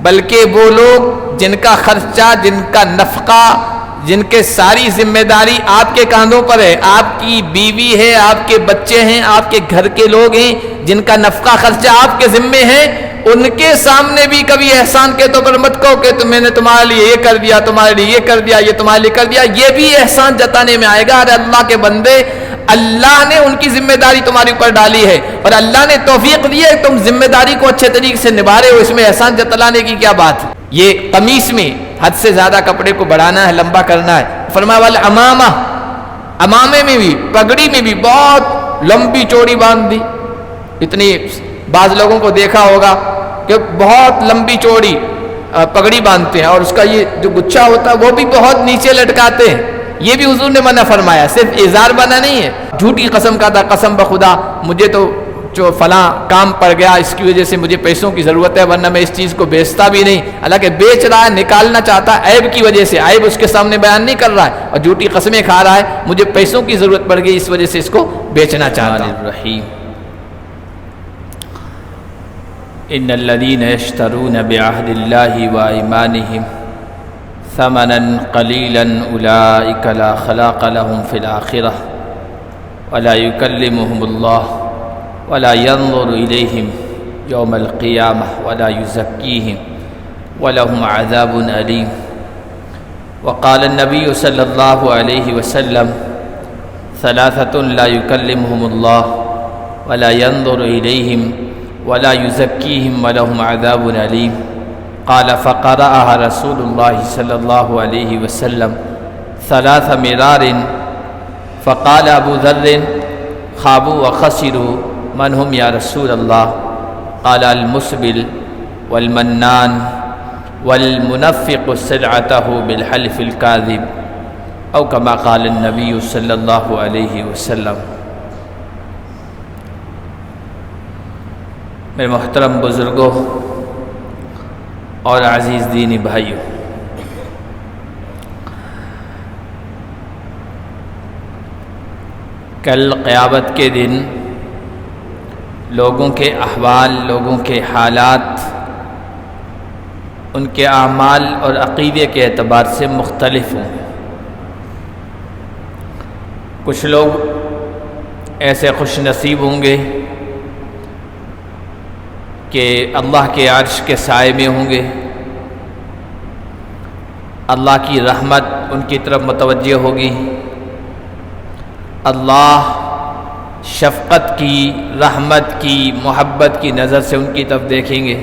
بلکہ وہ لوگ جن کا خرچہ، جن کا نفقہ، جن کے ساری ذمہ داری آپ کے کاندھوں پر ہے، آپ کی بیوی ہے، آپ کے بچے ہیں، آپ کے گھر کے لوگ ہیں، جن کا نفقہ خرچہ آپ کے ذمے ہے، ان کے سامنے بھی کبھی احسان کے طور پر مت کہو کہ میں نے تمہارے لیے یہ کر دیا، تمہارے لیے یہ کر دیا، یہ تمہارے لیے کر دیا، یہ بھی احسان جتانے میں آئے گا۔ ارے اللہ کے بندے، اللہ نے ان کی ذمہ داری تمہارے اوپر ڈالی ہے اور اللہ نے توفیق دی ہے، تم ذمہ داری کو اچھے طریقے سے نبھا رہے ہو، اس میں احسان جتلانے کی کیا بات ہے؟ یہ قمیص میں حد سے زیادہ کپڑے کو بڑھانا ہے، لمبا کرنا ہے۔ فرمایا والعمامہ، امامے میں بھی، پگڑی میں بھی بہت لمبی چوڑی باندھ دی۔ اتنی بعض لوگوں کو دیکھا ہوگا کہ بہت لمبی چوڑی پگڑی باندھتے ہیں اور اس کا یہ جو گچھا ہوتا ہے وہ بھی بہت نیچے لٹکاتے ہیں۔ یہ بھی حضور نے منع فرمایا، صرف ازار بنا نہیں ہے۔ جھوٹی قسم کا تھا، قسم بخدا مجھے تو جو فلاں کام پڑ گیا، اس کی وجہ سے مجھے پیسوں کی ضرورت ہے، ورنہ میں اس چیز کو بیچتا بھی نہیں۔ حالانکہ بیچ رہا ہے، نکالنا چاہتا ہے عیب کی وجہ سے، عیب اس کے سامنے بیان نہیں کر رہا ہے اور جھوٹی قسمیں کھا رہا ہے، مجھے پیسوں کی ضرورت پڑ گئی اس وجہ سے اس کو بیچنا چاہتا ہوں۔ ان الذين يشترون بعهد الله وايمانهم ثمنا قليلا اولئك لا خلاق لهم في الاخره ولا يكلمهم الله ولا ينظر اليهم يوم القيامه ولا يزكيهم ولهم عذاب اليم وقال النبي صلى الله عليه وسلم ثلاثه لا يكلمهم الله ولا ينظر اليهم ولا يزكيهم ولهم عذاب أليم قال فقرأها رسول الله صلى الله عليه وسلم 3 مرار فقال أبو ذر خابوا وخسروا من هم يا رسول الله قال المسبل والمنان والمنفق سلعته بالحلف الكاذب أو كما قال النبي صلى الله عليه وسلم۔ میرے محترم بزرگوں اور عزیز دینی بھائیوں، کل قیامت کے دن لوگوں کے احوال، لوگوں کے حالات، ان کے اعمال اور عقیدے کے اعتبار سے مختلف ہوں۔ کچھ لوگ ایسے خوش نصیب ہوں گے کہ اللہ کے عرش کے سائے میں ہوں گے، اللہ کی رحمت ان کی طرف متوجہ ہوگی، اللہ شفقت کی، رحمت کی، محبت کی نظر سے ان کی طرف دیکھیں گے،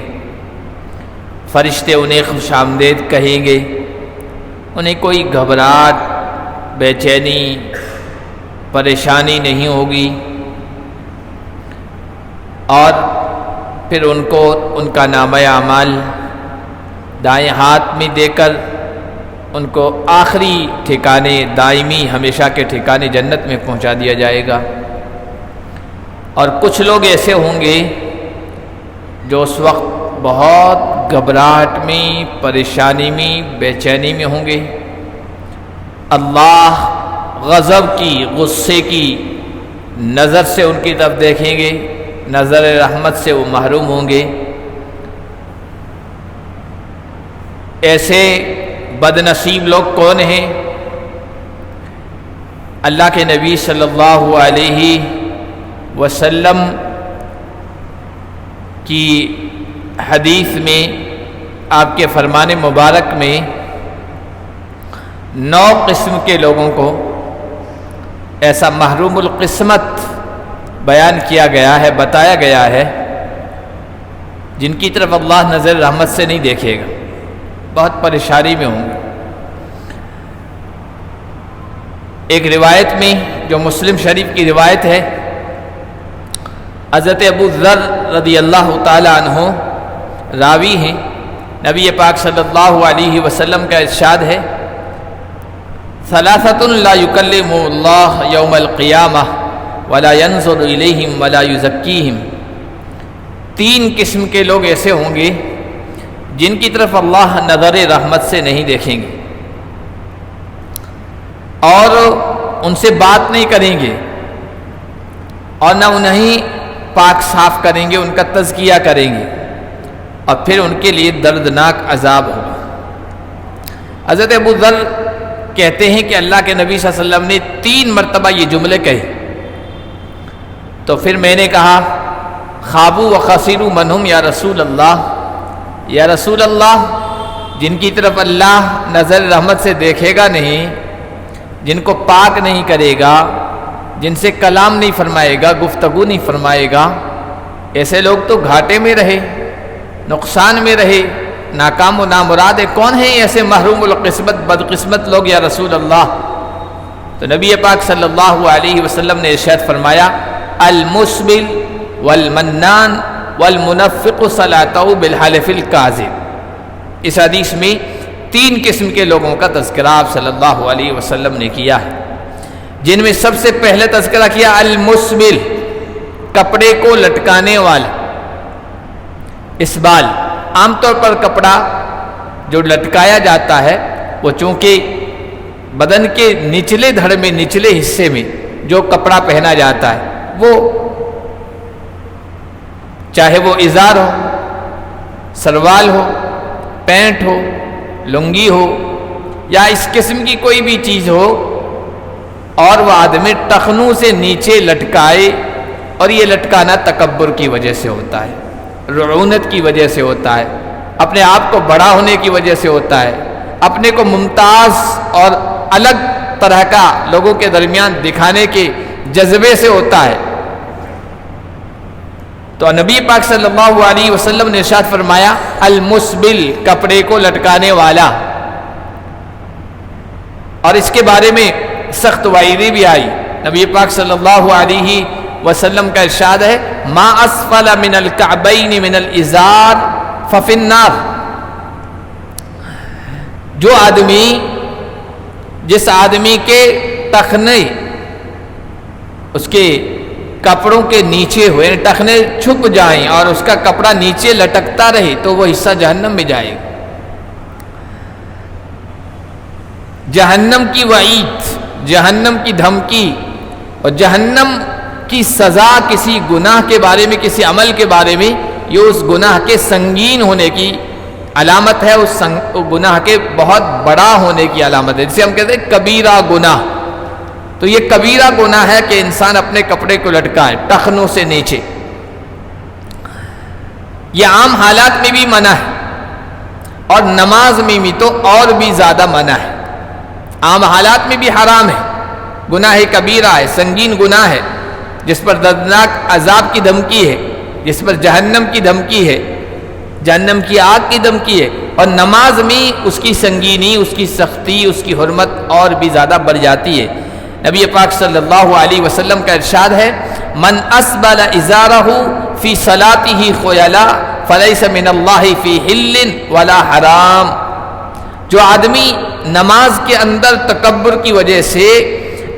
فرشتے انہیں خوش آمدید کہیں گے، انہیں کوئی گھبراہٹ، بے چینی، پریشانی نہیں ہوگی، اور پھر ان کو ان کا نامہ اعمال دائیں ہاتھ میں دے کر ان کو آخری ٹھکانے، دائمی ہمیشہ کے ٹھکانے جنت میں پہنچا دیا جائے گا۔ اور کچھ لوگ ایسے ہوں گے جو اس وقت بہت گھبراہٹ میں، پریشانی میں، بے چینی میں ہوں گے، اللہ غضب کی، غصے کی نظر سے ان کی طرف دیکھیں گے، نظر رحمت سے وہ محروم ہوں گے۔ ایسے بد نصیب لوگ کون ہیں؟ اللہ کے نبی صلی اللہ علیہ وسلم کی حدیث میں، آپ کے فرمان مبارک میں 9 قسم کے لوگوں کو ایسا محروم القسمت بیان کیا گیا ہے، بتایا گیا ہے، جن کی طرف اللہ نظر رحمت سے نہیں دیکھے گا، بہت پریشانی میں ہوں گے۔ ایک روایت میں جو مسلم شریف کی روایت ہے، حضرت ابو ذر رضی اللہ تعالی عنہ راوی ہیں، نبی پاک صلی اللہ علیہ وسلم کا ارشاد ہے، ثلاثۃ لا یکلمهم اللہ یوم القیامہ ولا ينظر الیہم ولا یزکیہم۔ 3 قسم کے لوگ ایسے ہوں گے جن کی طرف اللہ نظر رحمت سے نہیں دیکھیں گے اور ان سے بات نہیں کریں گے اور نہ انہیں پاک صاف کریں گے، ان کا تزکیہ کریں گے اور پھر ان کے لیے دردناک عذاب ہوگا۔ حضرت ابو ذر کہتے ہیں کہ اللہ کے نبی صلی اللہ علیہ وسلم نے 3 مرتبہ یہ جملے کہے، تو پھر میں نے کہا خوابو و خسیرو منہم یا رسول اللہ، یا رسول اللہ جن کی طرف اللہ نظر رحمت سے دیکھے گا نہیں، جن کو پاک نہیں کرے گا، جن سے کلام نہیں فرمائے گا، گفتگو نہیں فرمائے گا، ایسے لوگ تو گھاٹے میں رہے، نقصان میں رہے، ناکام و نامراد ہے۔ کون ہیں ایسے محروم القسمت بدقسمت لوگ یا رسول اللہ؟ تو نبی پاک صلی اللہ علیہ وسلم نے ارشاد فرمایا المسبل والمنان والمنفق صلاته بالحلف الكاذب۔ اس حدیث میں 3 قسم کے لوگوں کا تذکرہ آپ صلی اللہ علیہ وسلم نے کیا ہے، جن میں سب سے پہلے تذکرہ کیا المسبل، کپڑے کو لٹکانے والا۔ اسبال عام طور پر کپڑا جو لٹکایا جاتا ہے وہ چونکہ بدن کے نچلے دھڑ میں، نچلے حصے میں جو کپڑا پہنا جاتا ہے وہ چاہے وہ ازار ہو، سروال ہو، پینٹ ہو، لنگی ہو یا اس قسم کی کوئی بھی چیز ہو، اور وہ آدمی ٹخنوں سے نیچے لٹکائے، اور یہ لٹکانا تکبر کی وجہ سے ہوتا ہے، رعونت کی وجہ سے ہوتا ہے، اپنے آپ کو بڑا ہونے کی وجہ سے ہوتا ہے، اپنے کو ممتاز اور الگ طرح کا لوگوں کے درمیان دکھانے کے جذبے سے ہوتا ہے۔ تو نبی پاک صلی اللہ علیہ وسلم نے ارشاد فرمایا المسبل، کپڑے کو لٹکانے والا، اور اس کے بارے میں سخت وعیدی بھی آئی۔ نبی پاک صلی اللہ علیہ وسلم کا ارشاد ہے ما اسفل من الکعبین من الازار ففی النار۔ جو آدمی، جس آدمی کے ٹخنے اس کے کپڑوں کے نیچے ہوئے، ٹخنے چھپ جائیں اور اس کا کپڑا نیچے لٹکتا رہے تو وہ حصہ جہنم میں جائے گا۔ جہنم کی وعید، جہنم کی دھمکی اور جہنم کی سزا کسی گناہ کے بارے میں، کسی عمل کے بارے میں، یہ اس گناہ کے سنگین ہونے کی علامت ہے، اس گناہ کے بہت بڑا ہونے کی علامت ہے، جسے ہم کہتے ہیں کبیرہ گناہ۔ تو یہ کبیرہ گناہ ہے کہ انسان اپنے کپڑے کو لٹکائے ٹخنوں سے نیچے۔ یہ عام حالات میں بھی منع ہے، اور نماز میں بھی تو اور بھی زیادہ منع ہے۔ عام حالات میں بھی حرام ہے، گناہ کبیرہ ہے، سنگین گناہ ہے، جس پر دردناک عذاب کی دھمکی ہے، جس پر جہنم کی دھمکی ہے، جہنم کی آگ کی دھمکی ہے، اور نماز میں اس کی سنگینی، اس کی سختی، اس کی حرمت اور بھی زیادہ بڑھ جاتی ہے۔ نبی پاک صلی اللہ علیہ وسلم کا ارشاد ہے من اسبل ازارہ فی صلاتہ خیلا فلیس من اللہ فی حل ولا حرام۔ جو آدمی نماز کے اندر تکبر کی وجہ سے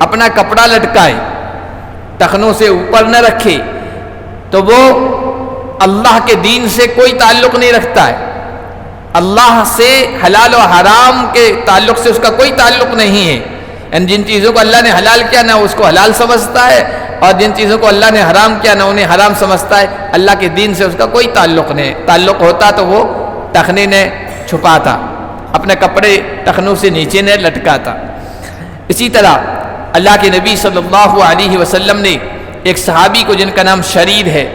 اپنا کپڑا لٹکائے، ٹخنوں سے اوپر نہ رکھے، تو وہ اللہ کے دین سے کوئی تعلق نہیں رکھتا ہے، اللہ سے حلال و حرام کے تعلق سے اس کا کوئی تعلق نہیں ہے۔ یعنی جن چیزوں کو اللہ نے حلال کیا نہ اس کو حلال سمجھتا ہے، اور جن چیزوں کو اللہ نے حرام کیا نہ انہیں حرام سمجھتا ہے۔ اللہ کے دین سے اس کا کوئی تعلق نہیں، تعلق ہوتا تو وہ ٹخنے نے چھپاتا، اپنے کپڑے ٹخنوں سے نیچے نے لٹکاتا۔ اسی طرح اللہ کے نبی صلی اللہ علیہ وسلم نے ایک صحابی کو جن کا نام شرید ہے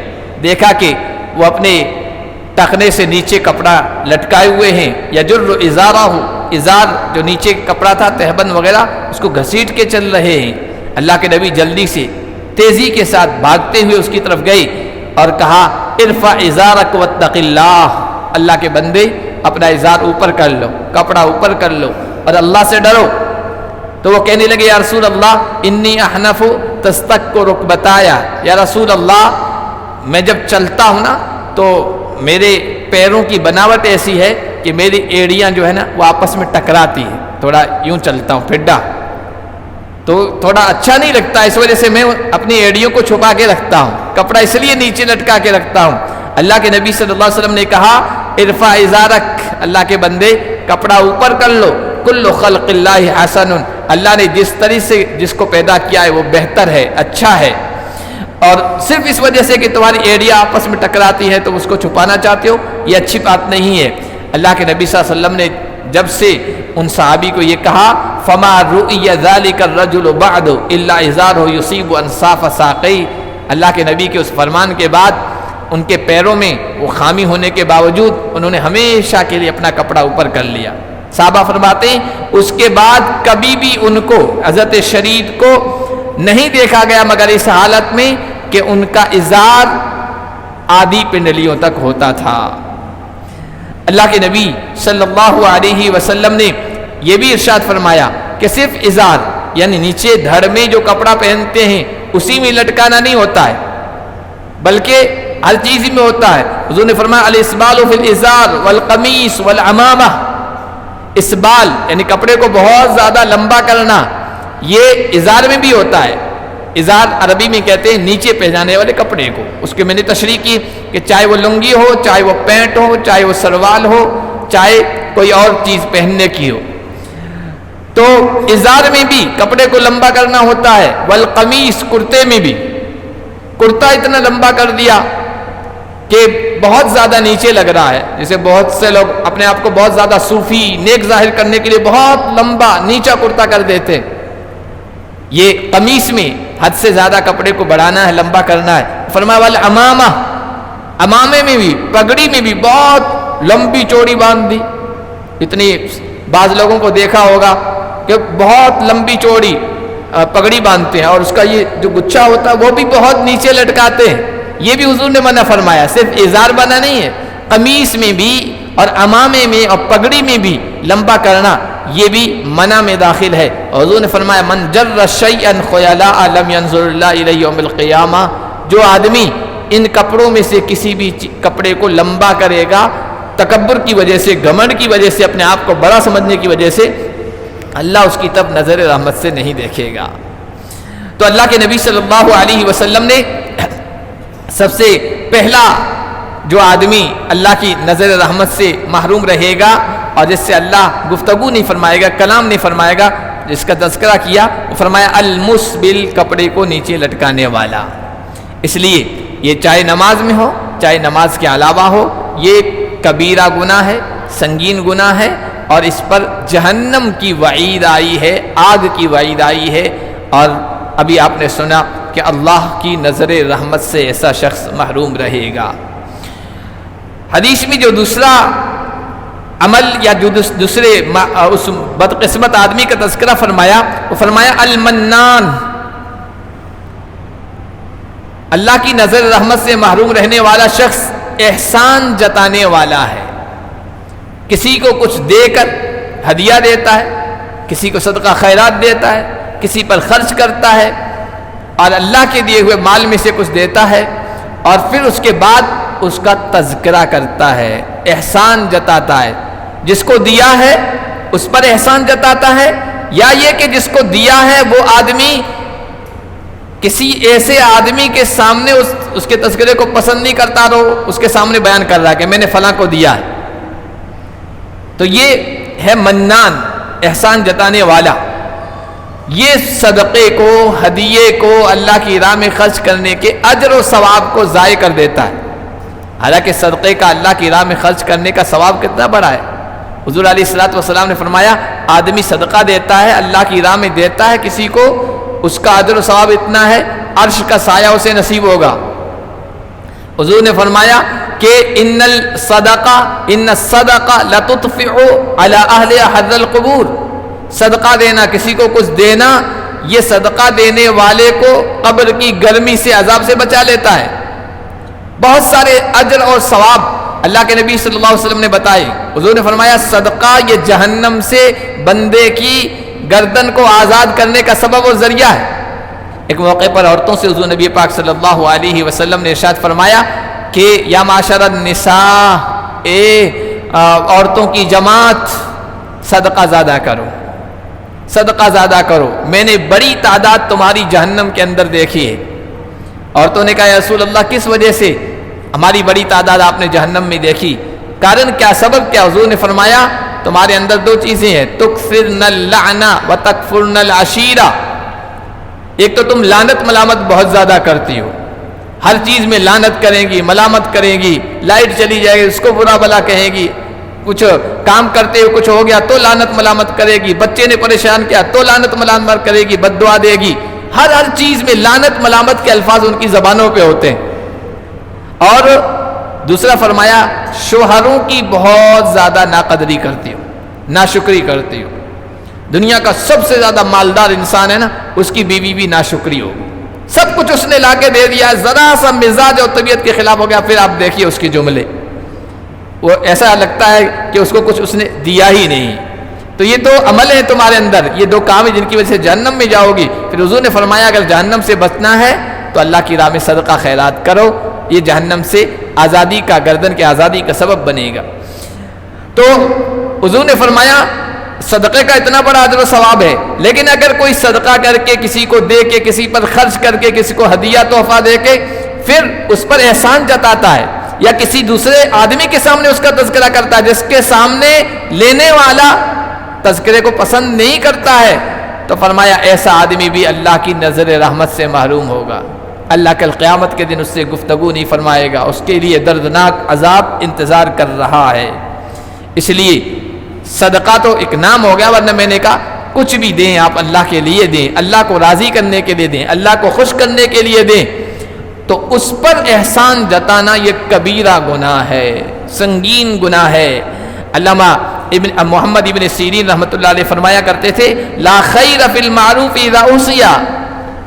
دیکھا کہ وہ اپنے ٹخنے سے نیچے کپڑا لٹکائے ہوئے ہیں، یجر ازارہ، ازار جو نیچے کپڑا تھا تہبند وغیرہ اس کو گھسیٹ کے چل رہے ہیں۔ اللہ کے نبی جلدی سے تیزی کے ساتھ بھاگتے ہوئے اس کی طرف گئے اور کہا ارفع ازارک واتق اللہ، اللہ کے بندے اپنا ازار اوپر کر لو، کپڑا اوپر کر لو اور اللہ سے ڈرو۔ تو وہ کہنے لگے یا رسول اللہ انی احنف تستک رکبتایا، یا رسول اللہ میں جب چلتا ہوں نا تو میرے پیروں کی بناوٹ ایسی ہے کہ میری ایڑیاں جو ہے نا وہ آپس میں ٹکراتی ہیں، تھوڑا یوں چلتا ہوں پھڈا، تو تھوڑا اچھا نہیں لگتا، اس وجہ سے میں اپنی ایڑیوں کو چھپا کے رکھتا ہوں، کپڑا اس لیے نیچے لٹکا کے رکھتا ہوں۔ اللہ کے نبی صلی اللہ علیہ وسلم نے کہا ارفع ازارک، اللہ کے بندے کپڑا اوپر کر لو، کل خلق اللہ حسن، اللہ نے جس طرح سے جس کو پیدا کیا ہے وہ بہتر ہے، اچھا ہے۔ اور صرف اس وجہ سے کہ تمہاری ایڑیاں آپس میں ٹکراتی ہے تو اس کو چھپانا چاہتے ہو، یہ اچھی بات نہیں ہے۔ اللہ کے نبی صلی اللہ علیہ وسلم نے جب سے ان صحابی کو یہ کہا فما رؤی ذلک الرجل بعد الا ازارہ یصیب انصاف ساقی، اللہ کے نبی کے اس فرمان کے بعد ان کے پیروں میں وہ خامی ہونے کے باوجود انہوں نے ہمیشہ کے لیے اپنا کپڑا اوپر کر لیا۔ صحابہ فرماتے ہیں اس کے بعد کبھی بھی ان کو حضرت شرید کو نہیں دیکھا گیا مگر اس حالت میں کہ ان کا ازار آدھی پنڈلیوں تک ہوتا تھا۔ اللہ کے نبی صلی اللہ علیہ وسلم نے یہ بھی ارشاد فرمایا کہ صرف ازار یعنی نیچے دھڑ میں جو کپڑا پہنتے ہیں اسی میں لٹکانا نہیں ہوتا ہے، بلکہ ہر چیز میں ہوتا ہے۔ حضور نے فرمایا الاسبال فی الازار والقمیص والعمامہ، اسبال یعنی کپڑے کو بہت زیادہ لمبا کرنا یہ ازار میں بھی ہوتا ہے۔ ازار عربی میں کہتے ہیں نیچے پہنانے والے کپڑے کو، اس کے میں نے تشریح کی کہ چاہے وہ لنگی ہو، چاہے وہ پینٹ ہو، چاہے وہ سروال ہو، چاہے کوئی اور چیز پہننے کی ہو، تو ازار میں بھی کپڑے کو لمبا کرنا ہوتا ہے۔ والقمیص کرتے میں بھی، کرتا اتنا لمبا کر دیا کہ بہت زیادہ نیچے لگ رہا ہے، جیسے بہت سے لوگ اپنے آپ کو بہت زیادہ صوفی نیک ظاہر کرنے کے لیے بہت لمبا نیچا کرتا کر دیتے۔ یہ قمیص میں حد سے زیادہ کپڑے کو بڑھانا ہے، لمبا کرنا ہے۔ فرمایا والعمامہ، امامے میں بھی، پگڑی میں بھی بہت لمبی چوڑی باندھ دی۔ اتنی بعض لوگوں کو دیکھا ہوگا کہ بہت لمبی چوڑی پگڑی باندھتے ہیں اور اس کا یہ جو گچھا ہوتا ہے وہ بھی بہت نیچے لٹکاتے ہیں۔ یہ بھی حضور نے منع فرمایا، صرف ازار بنا نہیں ہے، قمیص میں بھی اور امامے میں اور پگڑی میں بھی لمبا کرنا یہ بھی منع میں داخل ہے۔ حضور نے فرمایا من جر شیئا خیلاء لم ينظر اللہ الیہ یوم القیامہ، جو آدمی ان کپڑوں میں سے کسی بھی کپڑے کو لمبا کرے گا تکبر کی وجہ سے، گھمنڈ کی وجہ سے، اپنے آپ کو بڑا سمجھنے کی وجہ سے، اللہ اس کی طرف نظر رحمت سے نہیں دیکھے گا۔ تو اللہ کے نبی صلی اللہ علیہ وسلم نے سب سے پہلا جو آدمی اللہ کی نظر رحمت سے محروم رہے گا اور جس سے اللہ گفتگو نہیں فرمائے گا، کلام نہیں فرمائے گا، جس کا تذکرہ کیا، وہ فرمایا المسبل، کپڑے کو نیچے لٹکانے والا۔ اس لیے یہ چاہے نماز میں ہو چاہے نماز کے علاوہ ہو، یہ کبیرہ گناہ ہے، سنگین گناہ ہے، اور اس پر جہنم کی وعید آئی ہے، آگ کی وعید آئی ہے، اور ابھی آپ نے سنا کہ اللہ کی نظر رحمت سے ایسا شخص محروم رہے گا۔ حدیث میں جو دوسرا عمل یا جو دوسرے اس بدقسمت آدمی کا تذکرہ فرمایا، وہ فرمایا المنان، اللہ کی نظر رحمت سے محروم رہنے والا شخص احسان جتانے والا ہے، کسی کو کچھ دے کر ہدیہ دیتا ہے، کسی کو صدقہ خیرات دیتا ہے، کسی پر خرچ کرتا ہے اور اللہ کے دیے ہوئے مال میں سے کچھ دیتا ہے، اور پھر اس کے بعد اس کا تذکرہ کرتا ہے، احسان جتاتا ہے۔ جس کو دیا ہے اس پر احسان جتاتا ہے، یا یہ کہ جس کو دیا ہے وہ آدمی کسی ایسے آدمی کے سامنے اس کے تذکرے کو پسند نہیں کرتا، تو اس کے سامنے بیان کر رہا ہے کہ میں نے فلاں کو دیا ہے۔ تو یہ ہے منان، احسان جتانے والا۔ یہ صدقے کو، ہدیے کو، اللہ کی راہ میں خرچ کرنے کے اجر و ثواب کو ضائع کر دیتا ہے۔ حالانکہ صدقے کا اللہ کی راہ میں خرچ کرنے کا ثواب کتنا بڑا ہے۔ حضور علیہ الصلوۃ والسلام نے فرمایا آدمی صدقہ دیتا ہے، اللہ کی راہ میں دیتا ہے کسی کو، اس کا اجر و ثواب اتنا ہے عرش کا سایہ اسے نصیب ہوگا۔ حضور نے فرمایا کہ ان الصدقہ لتطفئ علی اہل حظ القبور، صدقہ دینا، کسی کو کچھ دینا، یہ صدقہ دینے والے کو قبر کی گرمی سے، عذاب سے بچا لیتا ہے۔ بہت سارے اجر اور ثواب اللہ کے نبی صلی اللہ علیہ وسلم نے بتائے۔ حضور نے فرمایا صدقہ یہ جہنم سے بندے کی گردن کو آزاد کرنے کا سبب اور ذریعہ ہے۔ ایک موقع پر عورتوں سے حضور نبی پاک صلی اللہ علیہ وسلم نے ارشاد فرمایا کہ یا معاشر النساء، عورتوں کی جماعت، صدقہ زیادہ کرو، صدقہ زیادہ کرو، میں نے بڑی تعداد تمہاری جہنم کے اندر دیکھی ہے۔ عورتوں نے کہا یا رسول اللہ کس وجہ سے ہماری بڑی تعداد آپ نے جہنم میں دیکھی؟ کارن کیا، سبب کیا؟ حضور نے فرمایا تمہارے اندر دو چیزیں ہیں، تکثرن اللعن وتکفرن العشیرہ، ایک تو تم لعنت ملامت بہت زیادہ کرتی ہو، ہر چیز میں لعنت کریں گی، ملامت کریں گی، لائٹ چلی جائے گی اس کو برا بلا کہیں گی، کچھ کام کرتے ہوئے کچھ ہو گیا تو لعنت ملامت کرے گی، بچے نے پریشان کیا تو لعنت ملامت کرے گی، بد دعا دے گی، ہر چیز میں لعنت ملامت کے الفاظ ان کی زبانوں پہ ہوتے ہیں۔ اور دوسرا فرمایا شوہروں کی بہت زیادہ ناقدری کرتی ہو، ناشکری کرتی ہو۔ دنیا کا سب سے زیادہ مالدار انسان ہے نا، اس کی بیوی بھی ناشکری ہو، سب کچھ اس نے لا کے دے دیا، ذرا سا مزاج اور طبیعت کے خلاف ہو گیا، پھر آپ دیکھیے اس کے جملے، وہ ایسا لگتا ہے کہ اس کو کچھ اس نے دیا ہی نہیں۔ تو یہ دو عمل ہیں تمہارے اندر، یہ دو کام ہیں جن کی وجہ سے جہنم میں جاؤ گی۔ پھر حضور نے فرمایا اگر جہنم سے بچنا ہے تو اللہ کی راہ میں صدقہ خیرات کرو، یہ جہنم سے آزادی کا، گردن کے آزادی کا سبب بنے گا۔ تو حضور نے فرمایا صدقے کا اتنا بڑا اجر و ثواب ہے، لیکن اگر کوئی صدقہ کر کے کسی کو دے کے، کسی پر خرچ کر کے، کسی کو ہدیہ تحفہ دے کے پھر اس پر احسان جتاتا ہے، یا کسی دوسرے آدمی کے سامنے اس کا تذکرہ کرتا ہے جس کے سامنے لینے والا تذکرے کو پسند نہیں کرتا ہے، تو فرمایا ایسا آدمی بھی اللہ کی نظر رحمت سے محروم ہوگا، اللہ کل قیامت کے دن اس سے گفتگو نہیں فرمائے گا، اس کے لیے دردناک عذاب انتظار کر رہا ہے۔ اس لیے صدقہ تو ایک نام ہو گیا، ورنہ میں نے کہا کچھ بھی دیں آپ اللہ کے لیے دیں، اللہ کو راضی کرنے کے لیے دیں، اللہ کو خوش کرنے کے لیے دیں، تو اس پر احسان جتانا یہ کبیرہ گناہ ہے، سنگین گناہ ہے۔ علامہ محمد ابن سیرین رحمۃ اللہ علیہ فرمایا کرتے تھے لا خیر فی المعروف اذا اوصی۔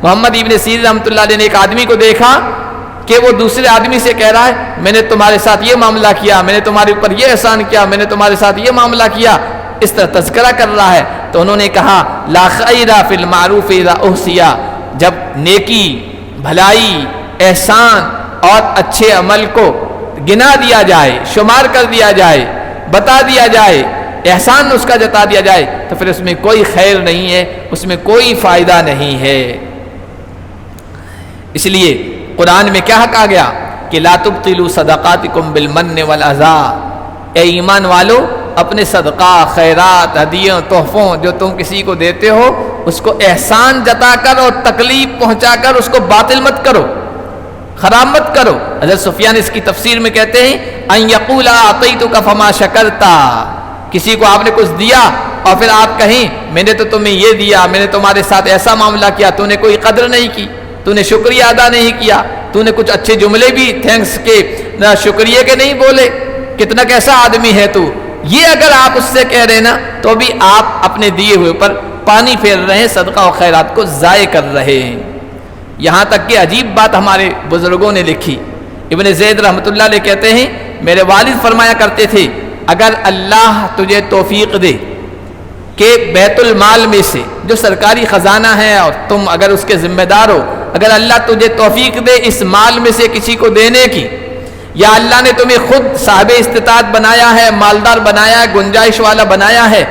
محمد ابن سیرین رحمۃ اللہ علیہ نے ایک آدمی کو دیکھا کہ وہ دوسرے آدمی سے کہہ رہا ہے میں نے تمہارے ساتھ یہ معاملہ کیا، میں نے تمہارے اوپر یہ احسان کیا، میں نے تمہارے ساتھ یہ معاملہ کیا، اس طرح تذکرہ کر رہا ہے، تو انہوں نے کہا لا خیر فی المعروف اذا اوصی، جب نیکی، بھلائی، احسان اور اچھے عمل کو گنا دیا جائے، شمار کر دیا جائے، بتا دیا جائے، احسان اس کا جتا دیا جائے، تو پھر اس میں کوئی خیر نہیں ہے، اس میں کوئی فائدہ نہیں ہے۔ اس لیے قرآن میں کیا کہا گیا کہ لا تبطلوا صدقاتکم بالمن والاذی، اے ایمان والو اپنے صدقہ، خیرات، ہدیوں، تحفوں جو تم کسی کو دیتے ہو اس کو احسان جتا کر اور تکلیف پہنچا کر اس کو باطل مت کرو، خراب مت کرو۔ حضرت سفیان اس کی تفسیر میں کہتے ہیں ان یقول اعطیتک فما شکرتا، کسی کو آپ نے کچھ دیا اور پھر آپ کہیں میں نے تو تمہیں یہ دیا، میں نے تمہارے ساتھ ایسا معاملہ کیا، تو نے کوئی قدر نہیں کی، تو نے شکریہ ادا نہیں کیا، تو نے کچھ اچھے جملے بھی تھینکس کے، نہ شکریہ کے نہیں بولے، کتنا کیسا آدمی ہے تو، یہ اگر آپ اس سے کہہ رہے نا تو بھی آپ اپنے دیے ہوئے پر پانی پھیر رہے ہیں، صدقہ و خیرات کو ضائع کر رہے ہیں۔ یہاں تک کہ عجیب بات ہمارے بزرگوں نے لکھی، ابن زید رحمۃ اللہ علیہ کہتے ہیں میرے والد فرمایا کرتے تھے اگر اللہ تجھے توفیق دے کہ بیت المال میں سے جو سرکاری خزانہ ہے اور تم اگر اس کے ذمہ دار ہو، اگر اللہ تجھے توفیق دے اس مال میں سے کسی کو دینے کی، یا اللہ نے تمہیں خود صاحب استطاعت بنایا ہے، مالدار بنایا ہے، گنجائش والا بنایا ہے،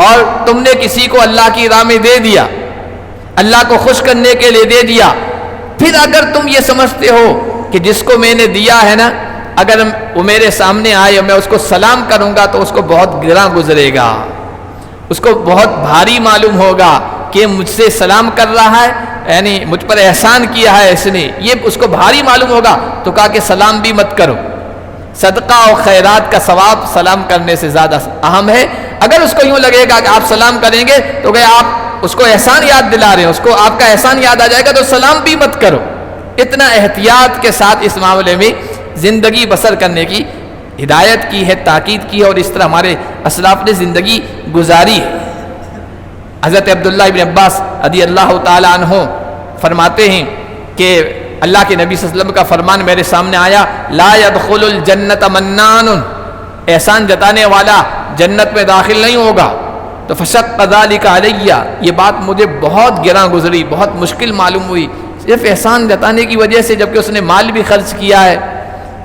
اور تم نے کسی کو اللہ کی راہ میں دے دیا، اللہ کو خوش کرنے کے لیے دے دیا، پھر اگر تم یہ سمجھتے ہو کہ جس کو میں نے دیا ہے نا اگر وہ میرے سامنے آئے اور میں اس کو سلام کروں گا تو اس کو بہت گراں گزرے گا، اس کو بہت بھاری معلوم ہوگا کہ مجھ سے سلام کر رہا ہے، یعنی مجھ پر احسان کیا ہے اس نے، یہ اس کو بھاری معلوم ہوگا، تو کہا کہ سلام بھی مت کرو، صدقہ و خیرات کا ثواب سلام کرنے سے زیادہ اہم ہے۔ اگر اس کو یوں لگے گا کہ آپ سلام کریں گے تو کہ آپ اس کو احسان یاد دلا رہے ہیں، اس کو آپ کا احسان یاد آ جائے گا تو سلام بھی مت کرو۔ اتنا احتیاط کے ساتھ اس معاملے میں زندگی بسر کرنے کی ہدایت کی ہے، تاکید کی ہے، اور اس طرح ہمارے اسلاف نے زندگی گزاری ہے۔ حضرت عبداللہ ابن عباس رضی اللہ تعالیٰ عنہ فرماتے ہیں کہ اللہ کے نبی صلی اللہ علیہ وسلم کا فرمان میرے سامنے آیا لا يدخل الجنت منان، احسان جتانے والا جنت میں داخل نہیں ہوگا، تو فشق ذلك علیہ، یہ بات مجھے بہت گراں گزری، بہت مشکل معلوم ہوئی، صرف احسان جتانے کی وجہ سے، جبکہ اس نے مال بھی خرچ کیا ہے،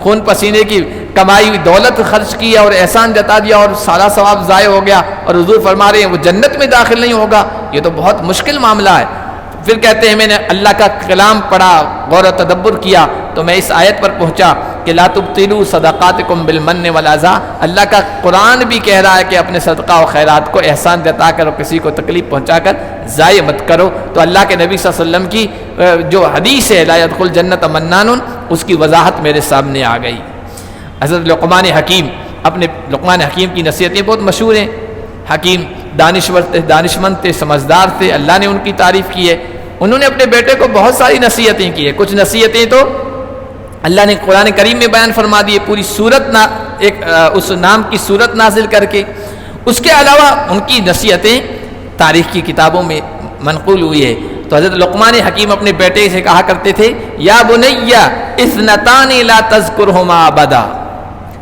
خون پسینے کی کمائی ہوئی دولت خرچ کی اور احسان جتا دیا اور سارا ثواب ضائع ہو گیا، اور حضور فرما رہے ہیں وہ جنت میں داخل نہیں ہوگا، یہ تو بہت مشکل معاملہ ہے۔ پھر کہتے ہیں میں نے اللہ کا کلام پڑھا، غور و تدبر کیا، تو میں اس آیت پر پہنچا کہ لا تبطلوا صدقاتکم بالمن والاذى، اللہ کا قرآن بھی کہہ رہا ہے کہ اپنے صدقہ و خیرات کو احسان جتا کر اور کسی کو تکلیف پہنچا کر ضائع مت کرو۔ تو اللہ کے نبی صلی اللہ علیہ وسلم کی جو حدیث ہے لا يدخل جنت منان، اس کی وضاحت میرے سامنے آ گئی۔ حضرت لقمان حکیم، اپنے لقمان حکیم کی نصیحتیں بہت مشہور ہیں۔ حکیم دانشمند تھے، سمجھدار تھے، اللہ نے ان کی تعریف کی ہے۔ انہوں نے اپنے بیٹے کو بہت ساری نصیحتیں کی ہیں۔ کچھ نصیحتیں تو اللہ نے قرآن کریم میں بیان فرما دی ہے، پوری سورت اس نام کی سورت نازل کر کے۔ اس کے علاوہ ان کی نصیحتیں تاریخ کی کتابوں میں منقول ہوئی ہے۔ تو حضرت لقمان حکیم اپنے بیٹے سے کہا کرتے تھے یا بنی اثنتان لا تذکرہما ابدا،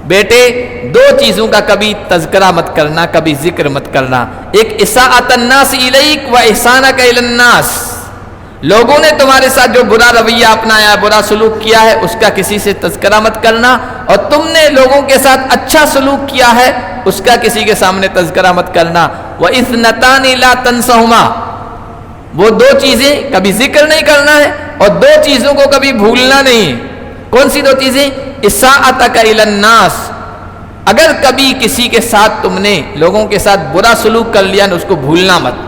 بیٹے دو چیزوں کا کبھی تذکرہ مت کرنا، کبھی ذکر مت کرنا۔ ایک اساءۃ الناس الیک و احسانک الی الناس، لوگوں نے تمہارے ساتھ جو برا رویہ اپنایا، برا سلوک کیا ہے، اس کا کسی سے تذکرہ مت کرنا، اور تم نے لوگوں کے ساتھ اچھا سلوک کیا ہے اس کا کسی کے سامنے تذکرہ مت کرنا۔ وَإِثْنَتَانِ لَا تَنْسَهُمَا، وہ دو چیزیں کبھی ذکر نہیں کرنا ہے اور دو چیزوں کو کبھی بھولنا نہیں۔ کون سی دو چیزیں؟ اساءتک الی الناس، اگر کبھی کسی کے ساتھ تم نے لوگوں کے ساتھ برا سلوک کر لیا نا، اس کو بھولنا مت،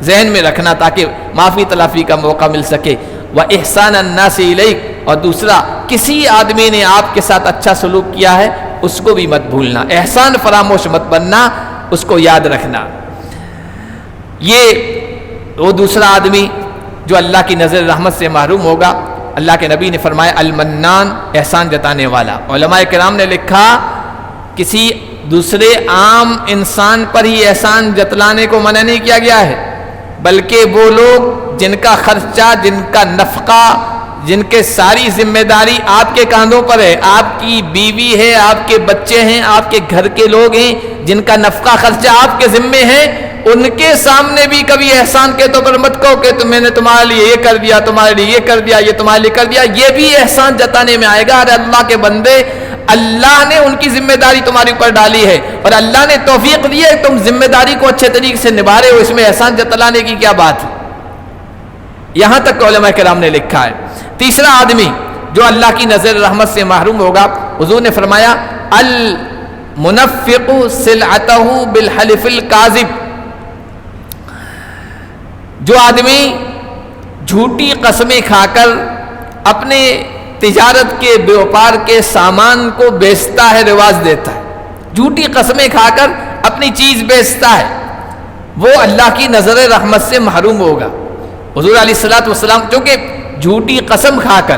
ذہن میں رکھنا تاکہ معافی تلافی کا موقع مل سکے۔ وَإِحْسَانَ النَّاسِ إِلَيْكَ، اور دوسرا کسی آدمی نے آپ کے ساتھ اچھا سلوک کیا ہے اس کو بھی مت بھولنا، احسان فراموش مت بننا، اس کو یاد رکھنا۔ یہ وہ دوسرا آدمی جو اللہ کی نظر رحمت سے محروم ہوگا، اللہ کے نبی نے فرمایا المنان، احسان جتانے والا۔ علماء کرام نے لکھا کسی دوسرے عام انسان پر ہی احسان جتلانے کو منع نہیں کیا گیا ہے، بلکہ وہ لوگ جن کا خرچہ، جن کا نفقہ، جن کے ساری ذمہ داری آپ کے کاندھوں پر ہے، آپ کی بیوی ہے، آپ کے بچے ہیں، آپ کے گھر کے لوگ ہیں، جن کا نفقہ خرچہ آپ کے ذمے ہے، ان کے سامنے بھی کبھی احسان کے طور پر مت کہو کہ میں نے تمہارے لیے یہ کر دیا، تمہارے لیے یہ کر دیا، یہ تمہارے لیے کر دیا۔ یہ بھی احسان جتانے میں آئے گا۔ ارے اللہ کے بندے، اللہ نے ان کی ذمہ داری تمہارے اوپر ڈالی ہے اور اللہ نے توفیق دی ہے، تم ذمہ داری کو اچھے طریقے سے نبھا رہے ہو، اس میں احسان جتلانے کی کیا بات ہے؟ یہاں تک کہ علماء کرام نے لکھا ہے۔ تیسرا آدمی جو اللہ کی نظر رحمت سے محروم ہوگا، حضور نے فرمایا المنفق سلعتہ بالحلف الکاذب، جو آدمی جھوٹی قسمیں کھا کر اپنے تجارت کے بیوپار کے سامان کو بیچتا ہے، رواج دیتا ہے، جھوٹی قسمیں کھا کر اپنی چیز بیچتا ہے، وہ اللہ کی نظر رحمت سے محروم ہوگا۔ حضور علیہ الصلوۃ والسلام، چونکہ جھوٹی قسم کھا کر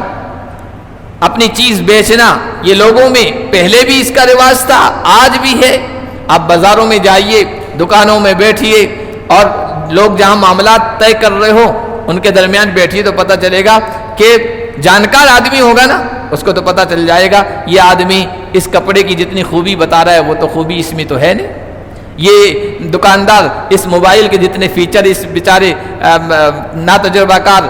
اپنی چیز بیچنا یہ لوگوں میں پہلے بھی اس کا رواج تھا، آج بھی ہے۔ آپ بازاروں میں جائیے، دکانوں میں بیٹھیے، اور لوگ جہاں معاملات طے کر رہے ہو ان کے درمیان بیٹھیے تو پتہ چلے گا کہ جانکار آدمی ہوگا نا، اس کو تو پتہ چل جائے گا یہ آدمی اس کپڑے کی جتنی خوبی بتا رہا ہے وہ تو خوبی اس میں تو ہے نہیں، یہ دکاندار اس موبائل کے جتنے فیچر اس بیچارے ناتجربہ کار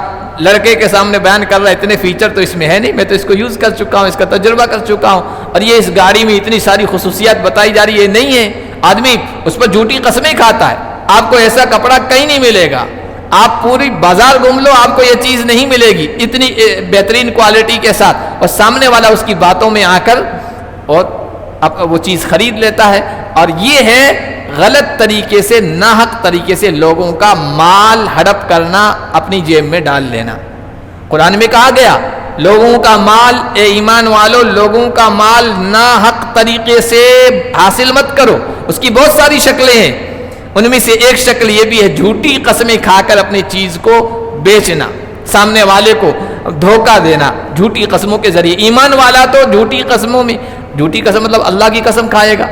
لڑکے کے سامنے بیان کر رہا ہے، اتنے فیچر تو اس میں ہے نہیں، میں تو اس کو یوز کر چکا ہوں، اس کا تجربہ کر چکا ہوں، اور یہ اس گاڑی میں اتنی ساری خصوصیات بتائی جا رہی ہے، نہیں ہے۔ آدمی اس پر جھوٹی قسمیں کھاتا ہے۔ آپ کو ایسا کپڑا کہیں نہیں ملے گا، آپ پوری بازار گھوم لو آپ کو یہ چیز نہیں ملے گی اتنی بہترین کوالٹی کے ساتھ، اور سامنے والا اس کی باتوں میں آ کر اور وہ چیز خرید لیتا ہے، اور یہ ہے غلط طریقے سے، ناحق طریقے سے لوگوں کا مال ہڑپ کرنا، اپنی جیب میں ڈال لینا۔ قرآن میں کہا گیا لوگوں کا مال، اے ایمان والو، لوگوں کا مال ناحق طریقے سے حاصل مت کرو۔ اس کی بہت ساری شکلیں ہیں، ان میں سے ایک شکل یہ بھی ہے جھوٹی قسمیں کھا کر اپنی چیز کو بیچنا، سامنے والے کو دھوکہ دینا جھوٹی قسموں کے ذریعے۔ ایمان والا تو جھوٹی قسموں میں، جھوٹی قسم مطلب اللہ کی قسم کھائے گا،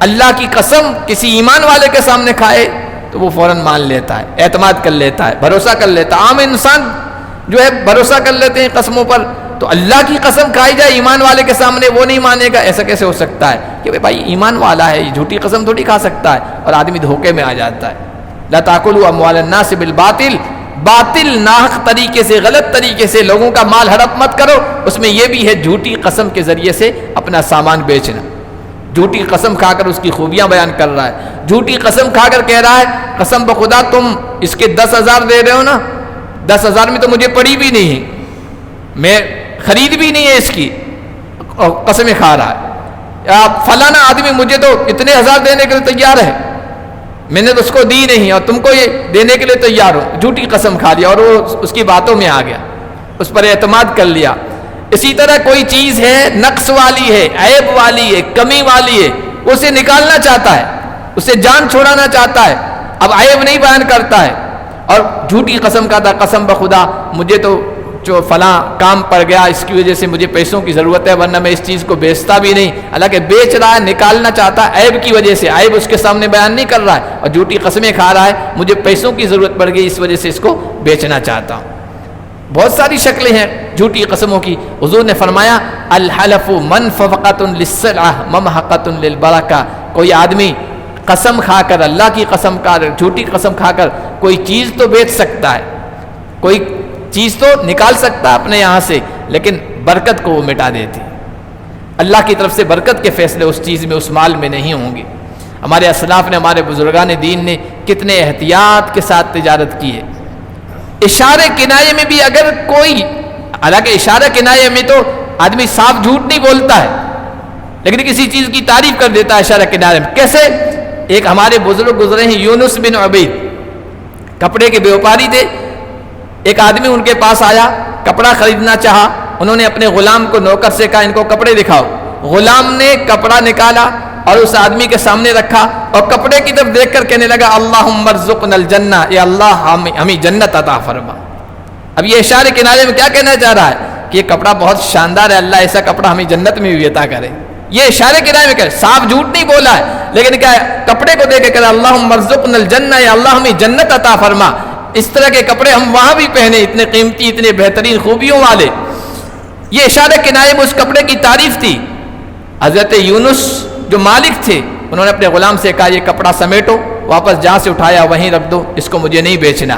اللہ کی قسم کسی ایمان والے کے سامنے کھائے تو وہ فوراً مان لیتا ہے، اعتماد کر لیتا ہے، بھروسہ کر لیتا ہے۔ عام انسان جو ہے بھروسہ کر لیتے ہیں قسموں پر، تو اللہ کی قسم کھائی جائے ایمان والے کے سامنے وہ نہیں مانے گا، ایسا کیسے ہو سکتا ہے کہ بھائی ایمان والا ہے، یہ جھوٹی قسم تھوڑی کھا سکتا ہے، اور آدمی دھوکے میں آ جاتا ہے۔ لا تاکلوا اموال الناس بالباطل، باطل ناحق طریقے سے، غلط طریقے سے لوگوں کا مال ہڑپ مت کرو، اس میں یہ بھی ہے جھوٹی قسم کے ذریعے سے اپنا سامان بیچنا۔ جھوٹی قسم کھا کر اس کی خوبیاں بیان کر رہا ہے، جھوٹی قسم کھا کر کہہ رہا ہے قسم بخدا تم اس کے 10,000 دے رہے ہو نا، 10,000 میں تو مجھے پڑی بھی نہیں ہے، میں خرید بھی نہیں ہے اس کی، اور قسمیں کھا رہا ہے، فلانا آدمی مجھے تو اتنے ہزار دینے کے لیے تیار ہے، میں نے تو اس کو دی نہیں اور تم کو یہ دینے کے لیے تیار ہو، جھوٹی قسم کھا لیا اور وہ اس کی باتوں میں آ گیا، اس پر اعتماد کر لیا۔ اسی طرح کوئی چیز ہے نقص والی ہے، عیب والی ہے، کمی والی ہے، اسے نکالنا چاہتا ہے، اسے جان چھوڑانا چاہتا ہے، اب عیب نہیں بیان کرتا ہے اور جھوٹی قسم کھاتا، قسم بخدا مجھے تو جو فلاں کام پڑ گیا اس کی وجہ سے مجھے پیسوں کی ضرورت ہے ورنہ میں اس چیز کو بیچتا بھی نہیں، حالانکہ بیچ رہا ہے، نکالنا چاہتا ہے عیب کی وجہ سے، عیب اس کے سامنے بیان نہیں کر رہا ہے اور جھوٹی قسمیں کھا رہا ہے، مجھے پیسوں کی ضرورت پڑ گئی اس وجہ سے اس کو بیچنا چاہتا ہوں۔ بہت ساری شکلیں ہیں جھوٹی قسموں کی۔ حضور نے فرمایا الحلف منفقۃ للسلعہ ممحقۃ للبرکہ، کوئی آدمی قسم کھا کر، اللہ کی قسم کھا کر، جھوٹی قسم کھا کر کوئی چیز تو بیچ سکتا ہے، کوئی چیز تو نکال سکتا ہے اپنے یہاں سے، لیکن برکت کو وہ مٹا دیتی، اللہ کی طرف سے برکت کے فیصلے اس چیز میں، اس مال میں نہیں ہوں گے۔ ہمارے اسلاف نے، ہمارے بزرگان دین نے کتنے احتیاط کے ساتھ تجارت کی ہے۔ اشارے کنایے میں بھی اگر کوئی، حالانکہ اشارہ کنایے میں تو آدمی صاف جھوٹ نہیں بولتا ہے لیکن کسی چیز کی تعریف کر دیتا ہے اشارہ کنایے میں۔ کیسے؟ ایک ہمارے بزرگ گزرے ہیں یونس بن عبید، کپڑے کے بیوپاری تھے، ایک آدمی ان کے پاس آیا، کپڑا خریدنا چاہا، انہوں نے اپنے غلام کو، نوکر سے کہا ان کو کپڑے دکھاؤ، غلام نے کپڑا نکالا اور اس آدمی کے سامنے رکھا اور کپڑے کی طرف دیکھ کر کہنے لگا اللہم ارزقنا الجنہ، یا اللہ ہمیں جنت عطا فرما۔ اب یہ اشارے کنارے میں کیا کہنا چاہ رہا ہے کہ یہ کپڑا بہت شاندار ہے، اللہ ایسا کپڑا ہمیں جنت میں بھی عطا کرے۔ یہ اشارے کنارے میں کہ صاف جھوٹ نہیں بولا ہے لیکن کیا ہے، کپڑے کو دیکھ کے کہا اللہم ارزقنا الجنہ، یا اللہ ہمیں جنت عطا فرما۔ اس طرح کے کپڑے ہم وہاں بھی پہنے، اتنے قیمتی، اتنے بہترین خوبیوں والے۔ یہ اشارے کنارے میں اس کپڑے کی تعریف تھی۔ حضرت یونس جو مالک تھے انہوں نے اپنے غلام سے کہا یہ کپڑا سمیٹو، واپس جہاں سے اٹھایا وہیں رکھ دو، اس کو مجھے نہیں بیچنا۔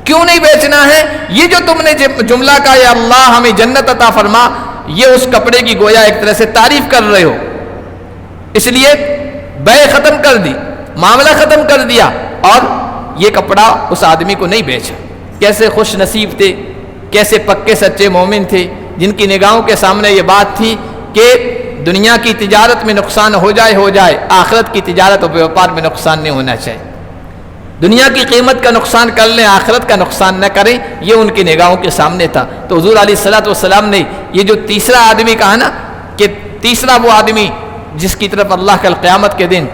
کیوں نہیں بیچنا ہے؟ یہ جو تم نے جملہ کہا یا اللہ ہمیں جنت عطا فرما، یہ اس کپڑے کی گویا ایک طرح سے تعریف کر رہے ہو، اس لیے بیع ختم کر دی، معاملہ ختم کر دیا اور یہ کپڑا اس آدمی کو نہیں بیچا۔ کیسے خوش نصیب تھے، کیسے پکے سچے مومن تھے جن کی نگاہوں کے سامنے یہ بات تھی کہ دنیا کی تجارت میں نقصان ہو جائے، آخرت کی تجارت و بیوپار میں نقصان نہیں ہونا چاہیے۔ دنیا کی قیمت کا نقصان کر لیں، آخرت کا نقصان نہ کریں، یہ ان کی نگاہوں کے سامنے تھا۔ تو حضور علیہ الصلوۃ والسلام نے یہ جو تیسرا آدمی کہا نا کہ تیسرا وہ آدمی جس کی طرف اللہ کل قیامت کے دن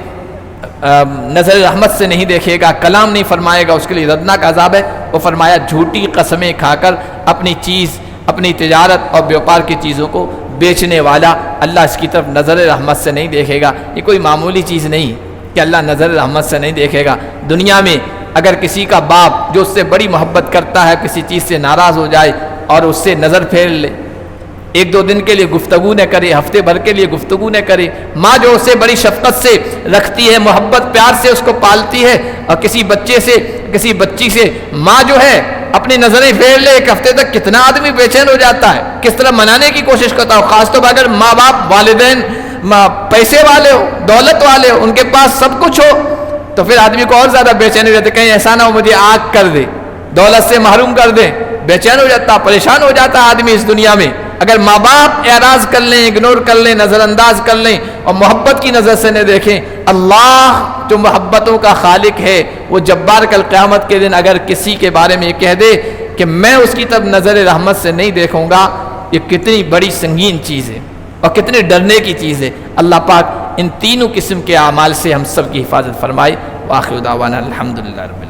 نظر رحمت سے نہیں دیکھے گا، کلام نہیں فرمائے گا، اس کے لیے دردناک عذاب ہے، وہ فرمایا جھوٹی قسمیں کھا کر اپنی چیز، اپنی تجارت اور بیوپار کی چیزوں کو بیچنے والا، اللہ اس کی طرف نظر رحمت سے نہیں دیکھے گا۔ یہ کوئی معمولی چیز نہیں کہ اللہ نظر رحمت سے نہیں دیکھے گا۔ دنیا میں اگر کسی کا باپ جو اس سے بڑی محبت کرتا ہے کسی چیز سے ناراض ہو جائے اور اس سے نظر پھیر لے، ایک دو دن کے لیے گفتگو نہ کرے، ہفتے بھر کے لیے گفتگو نہ کرے، ماں جو اسے بڑی شفقت سے رکھتی ہے، محبت پیار سے اس کو پالتی ہے، اور کسی بچے سے، کسی بچی سے ماں جو ہے اپنی نظریں پھیر لے، ایک ہفتے تک کتنا آدمی بے چین ہو جاتا ہے، کس طرح منانے کی کوشش کرتا ہو۔ خاص طور پر اگر ماں باپ، والدین پیسے والے ہو، دولت والے ہو، ان کے پاس سب کچھ ہو، تو پھر آدمی کو اور زیادہ بے چینی ہو جاتی ہے، کہیں ایسا نہ ہو مجھے آگ کر دے، دولت سے محروم کر دے، بے چین ہو جاتا، پریشان ہو جاتا آدمی اس دنیا میں۔ اگر ماں باپ اعراض کر لیں، اگنور کر لیں، نظر انداز کر لیں اور محبت کی نظر سے نہ دیکھیں، اللہ جو محبتوں کا خالق ہے وہ جبار کل قیامت کے دن اگر کسی کے بارے میں یہ کہہ دے کہ میں اس کی طرف نظر رحمت سے نہیں دیکھوں گا، یہ کتنی بڑی سنگین چیز ہے اور کتنے ڈرنے کی چیز ہے۔ اللہ پاک ان تینوں قسم کے اعمال سے ہم سب کی حفاظت فرمائے۔ وآخر دعوانا الحمدللہ رب العالمین۔